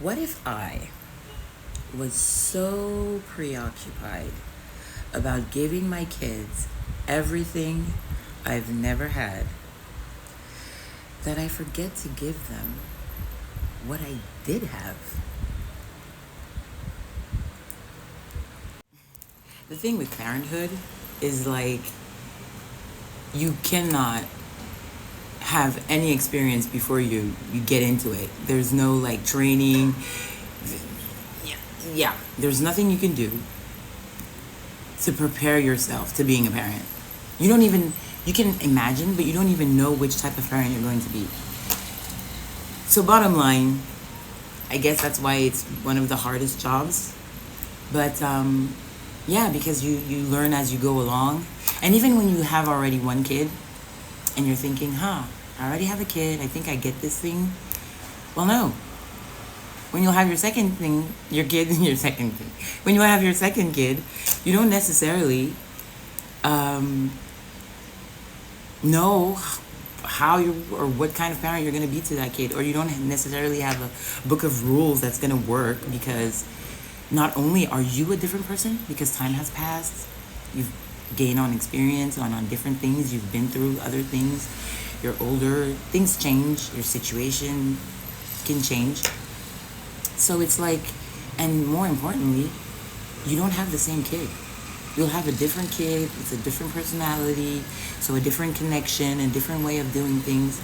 What if I was so preoccupied about giving my kids everything I've never had that I forget to give them what I did have? The thing with parenthood is like you cannot have any experience before you get into it. There's no like training. Yeah, there's nothing you can do to prepare yourself to being a parent. You don't even, you can imagine, but you don't even know which type of parent you're going to be. So bottom line, I guess that's why it's one of the hardest jobs. But yeah, because you learn as you go along. And even when you have already one kid and you're thinking, I already have a kid, I think I get this thing. Well, no. When you'll have your second thing, your kid, your second thing. When you have your second kid, you don't necessarily know how you or what kind of parent you're going to be to that kid, or you don't necessarily have a book of rules that's going to work, because not only are you a different person because time has passed, you've gained on experience on different things, you've been through other things, you're older, things change, your situation can change. So it's like, and more importantly, you don't have the same kid. You'll have a different kid with a different personality, so a different connection, a different way of doing things.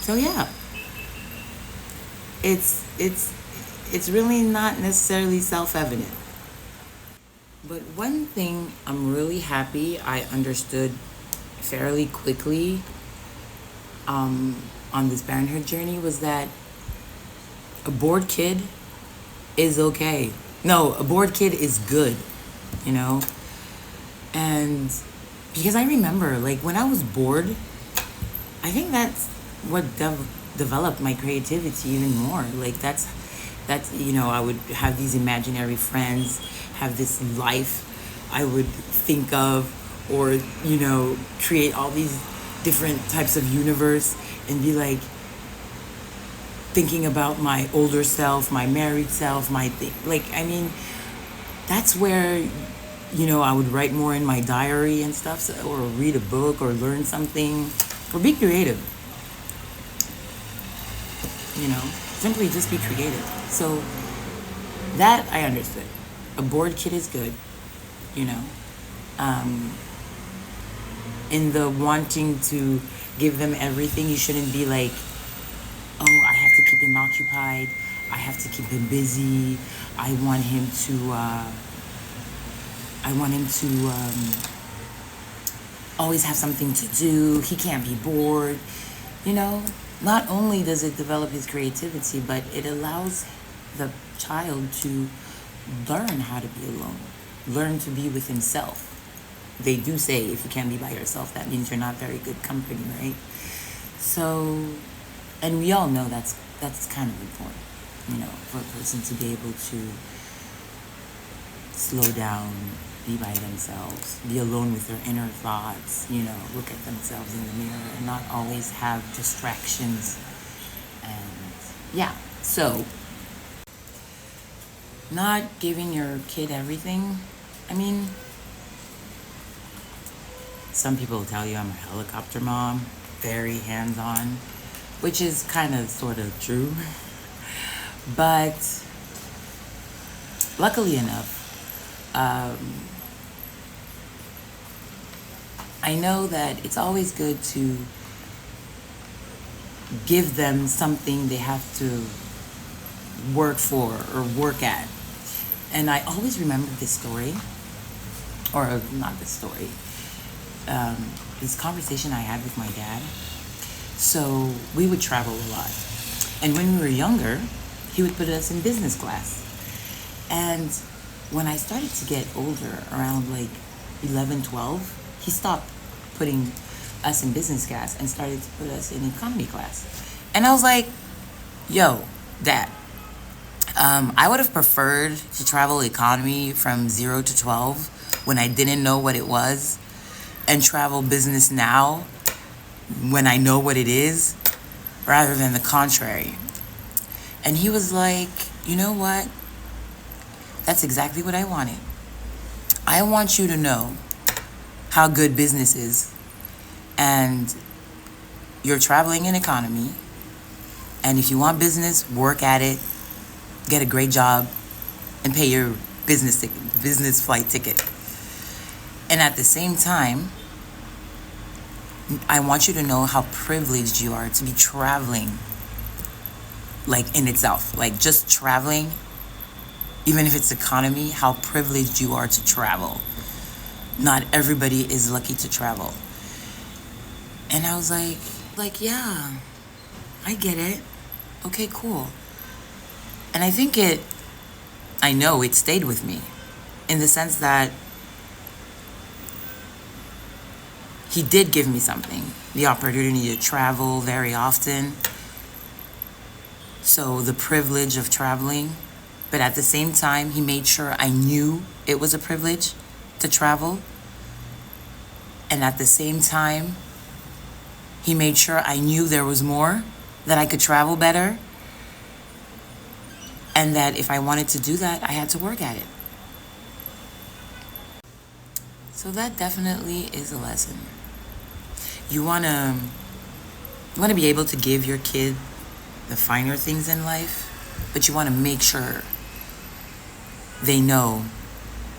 So yeah, it's really not necessarily self-evident. But one thing I'm really happy I understood fairly quickly on this parenthood journey was that a bored kid is okay. No, a bored kid is good, you know? And because I remember, like, when I was bored, I think that's what developed my creativity even more. Like, that's, I would have these imaginary friends, have this life I would think of, or, create all these different types of universe and be like, thinking about my older self, my married self, that's where, I would write more in my diary and stuff, or read a book, or learn something, or be creative. Simply just be creative. So that I understood. A bored kid is good, in the wanting to give them everything, you shouldn't be like, I have to keep him occupied, I have to keep him busy, I want him to always have something to do, he can't be bored. Not only does it develop his creativity, but it allows the child to learn how to be alone, learn to be with himself. They do say if you can't be by yourself, that means you're not very good company, right? So, and we all know that's kind of important, for a person to be able to slow down, be by themselves, be alone with their inner thoughts, look at themselves in the mirror and not always have distractions. And yeah, so not giving your kid everything, some people tell you I'm a helicopter mom, very hands-on, which is kind of sort of true. But luckily enough, I know that it's always good to give them something they have to work for or work at. And I always remember this story, or not this story, this conversation I had with my dad. So we would travel a lot. And when we were younger, he would put us in business class. And when I started to get older, around like 11, 12, he stopped putting us in business class and started to put us in economy class. And I was like, yo, Dad, I would have preferred to travel economy from 0 to 12 when I didn't know what it was, and travel business now when I know what it is, rather than the contrary. And he was like, you know what? That's exactly what I wanted. I want you to know how good business is, and you're traveling in economy, and if you want business, work at it, get a great job, and pay your business flight ticket. And at the same time, I want you to know how privileged you are to be traveling, like in itself, like just traveling, even if it's economy, how privileged you are to travel. Not everybody is lucky to travel. And I was like, yeah, I get it. Okay, cool. And I know it stayed with me in the sense that he did give me something, the opportunity to travel very often. So the privilege of traveling, but at the same time, he made sure I knew it was a privilege to travel. And at the same time, he made sure I knew there was more, that I could travel better, and that if I wanted to do that, I had to work at it. So that definitely is a lesson. You wanna be able to give your kid the finer things in life, but you want to make sure they know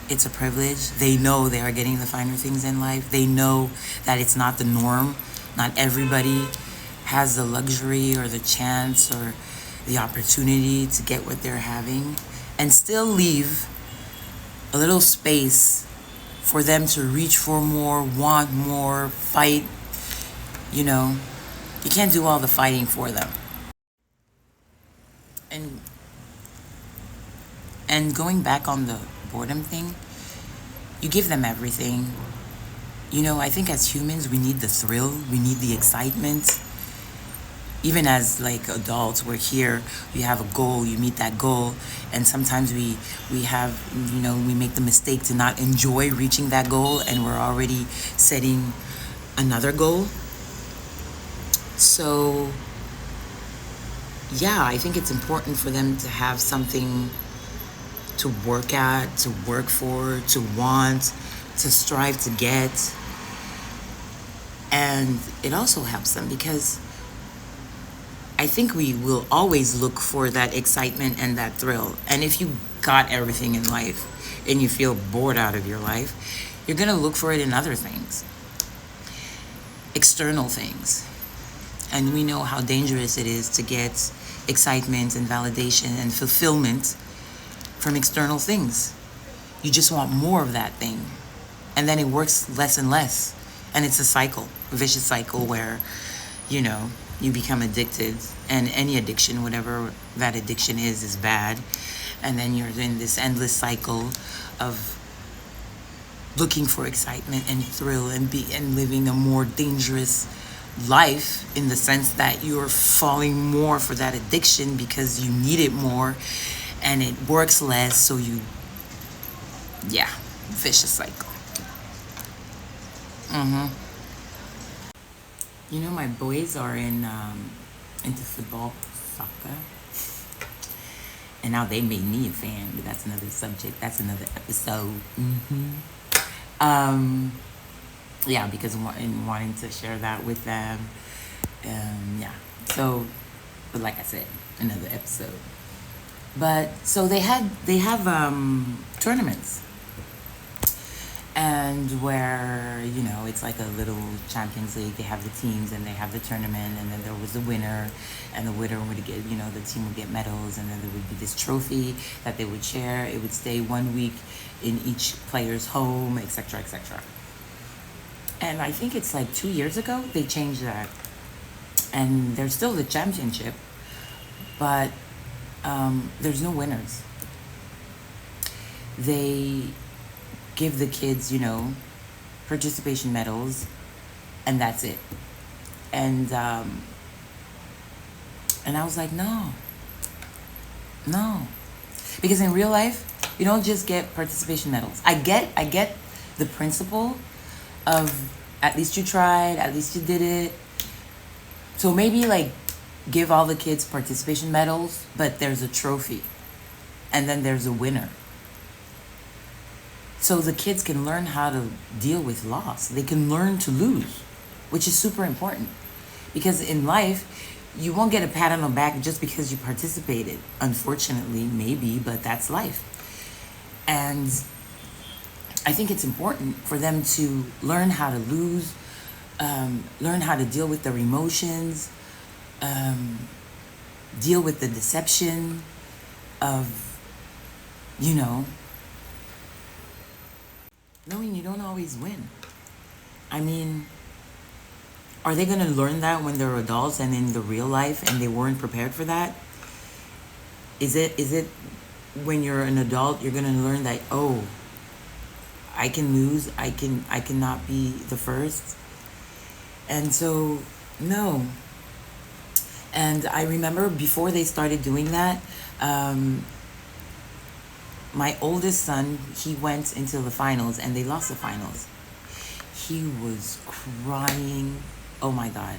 it's a privilege. They know they are getting the finer things in life. They know that it's not the norm. Not everybody has the luxury or the chance or the opportunity to get what they're having, and still leave a little space for them to reach for more, want more, fight. You know, you can't do all the fighting for them. And going back on the boredom thing, you give them everything. I think as humans, we need the thrill, we need the excitement. Even as like adults, we're here, we have a goal, you meet that goal, and sometimes we have, we make the mistake to not enjoy reaching that goal, and we're already setting another goal. So yeah, I think it's important for them to have something to work at, to work for, to want, to strive to get. And it also helps them because I think we will always look for that excitement and that thrill. And if you got everything in life and you feel bored out of your life, you're going to look for it in other things, external things. And we know how dangerous it is to get excitement and validation and fulfillment from external things. You just want more of that thing. And then it works less and less. And it's a vicious cycle where, you become addicted. And any addiction, whatever that addiction is bad. And then you're in this endless cycle of looking for excitement and thrill and living a more dangerous life, in the sense that you're falling more for that addiction because you need it more and it works less, so vicious cycle. My boys are into football, soccer, and now they made me a fan, but that's another subject, that's another episode. Because in wanting to share that with them. So, but like I said, another episode. But so they have tournaments, and where it's like a little Champions League. They have the teams and they have the tournament, and then there was the winner, and the winner would get the team would get medals, and then there would be this trophy that they would share. It would stay 1 week in each player's home, etc., etc. And I think it's like 2 years ago they changed that, and there's still the championship, but there's no winners. They give the kids, participation medals, and that's it. And I was like, no, because in real life you don't just get participation medals. I get the principle of at least you tried, at least you did it. So maybe like give all the kids participation medals, but there's a trophy, and then there's a winner. So the kids can learn how to deal with loss. They can learn to lose, which is super important. Because in life, you won't get a pat on the back just because you participated. Unfortunately, maybe, but that's life. And I think it's important for them to learn how to lose, learn how to deal with their emotions, deal with the deception of, you know, knowing you don't always win. I mean, are they going to learn that when they're adults and in the real life and they weren't prepared for that? Is it when you're an adult you're going to learn that, oh, I can lose, I cannot be the first? And so no. And I remember before they started doing that, my oldest son, he went into the finals and they lost the finals. He was crying. Oh my God,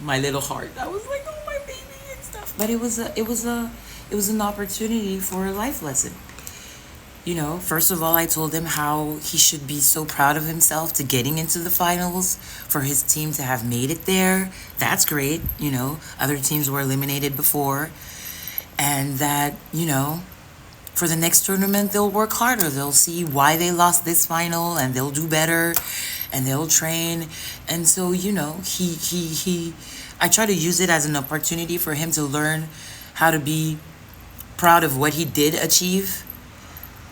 my little heart. I was like, oh my baby and stuff. But it was an opportunity for a life lesson. You know, first of all, I told him how he should be so proud of himself to getting into the finals, for his team to have made it there. That's great. You know, other teams were eliminated before, and that, you know, for the next tournament, they'll work harder. They'll see why they lost this final and they'll do better and they'll train. And so, you know, I try to use it as an opportunity for him to learn how to be proud of what he did achieve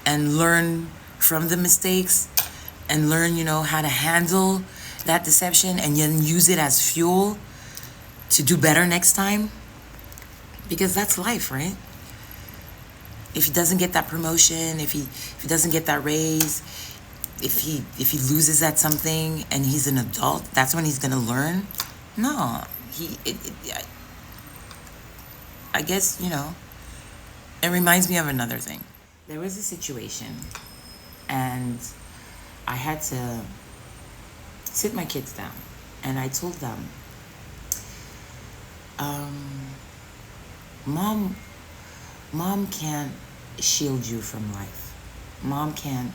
and learn from the mistakes and learn, you know, how to handle that deception and then use it as fuel to do better next time. Because that's life, right? If he doesn't get that promotion, if he doesn't get that raise, if he loses at something and he's an adult, that's when he's gonna learn. No, I guess, you know, it reminds me of another thing. There was a situation, and I had to sit my kids down, and I told them, Mom can't shield you from life. Mom can't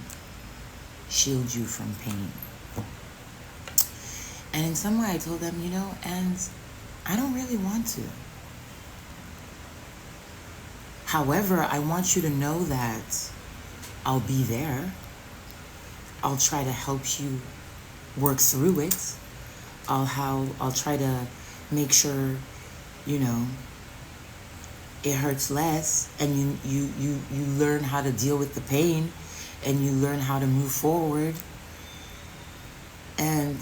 shield you from pain. And in some way I told them, you know, and I don't really want to. However, I want you to know that I'll be there. I'll try to help you work through it. I'll try to make sure, you know, it hurts less, and you learn how to deal with the pain, and you learn how to move forward. And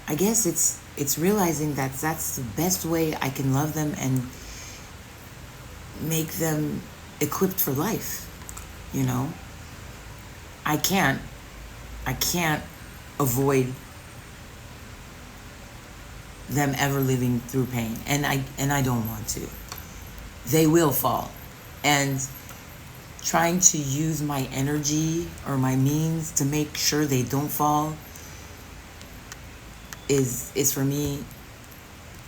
I guess it's realizing that that's the best way I can love them and make them equipped for life. You know, I can't avoid them ever living through pain, and I don't want to. They will fall. And trying to use my energy or my means to make sure they don't fall is for me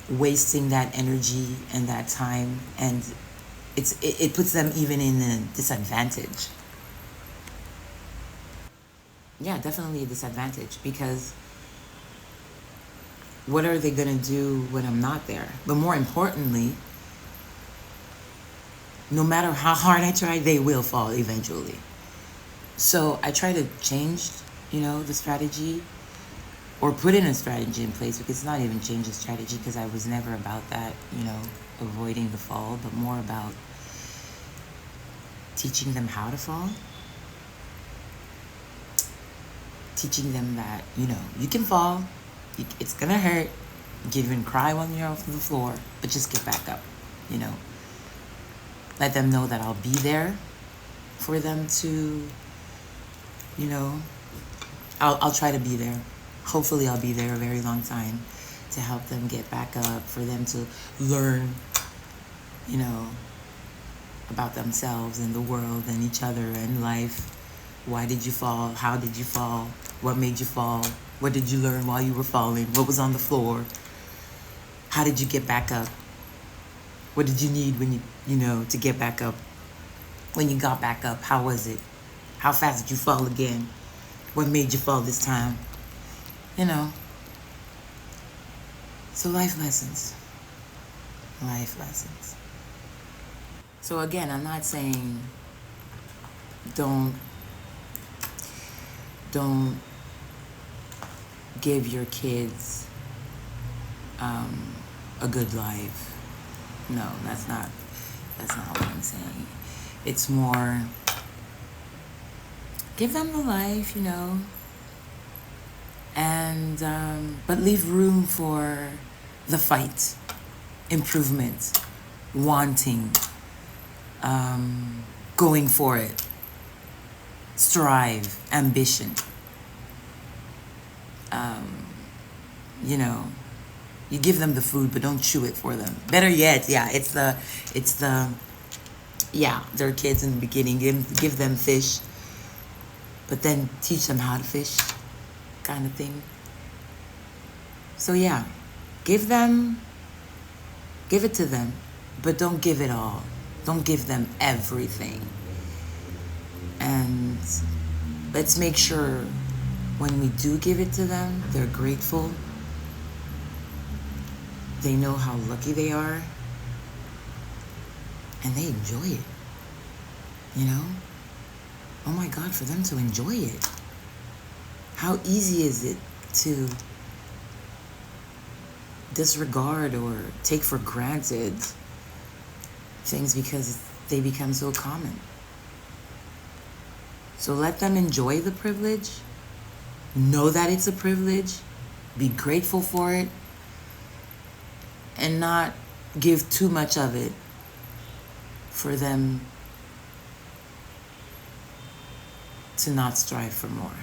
wasting that energy and that time, and it puts them even in a disadvantage. Yeah, definitely a disadvantage, because what are they gonna do when I'm not there? But more importantly, no matter how hard I try, they will fall eventually. So I try to change, you know, the strategy, or put in a strategy in place, because it's not even change the strategy, because I was never about that, you know, avoiding the fall, but more about teaching them how to fall. Teaching them that, you know, you can fall, it's gonna hurt, you can even cry when you're off the floor, but just get back up, you know. Let them know that I'll be there for them to, you know, I'll try to be there. Hopefully I'll be there a very long time to help them get back up, for them to learn, you know, about themselves and the world and each other and life. Why did you fall? How did you fall? What made you fall? What did you learn while you were falling? What was on the floor? How did you get back up? What did you need when to get back up? When you got back up, how was it? How fast did you fall again? What made you fall this time? You know. So life lessons. Life lessons. So again, I'm not saying don't give your kids a good life. No, that's not what I'm saying. It's more, give them the life, and but leave room for the fight, improvement, wanting, going for it, strive, ambition. You give them the food, but don't chew it for them. Better yet, they're kids in the beginning. Give them fish, but then teach them how to fish, kind of thing. So yeah, give it to them, but don't give it all. Don't give them everything. And let's make sure when we do give it to them, they're grateful. They know how lucky they are. And they enjoy it. Oh my God, for them to enjoy it. How easy is it to disregard or take for granted things because they become so common? So let them enjoy the privilege. Know that it's a privilege. Be grateful for it. And not give too much of it for them to not strive for more.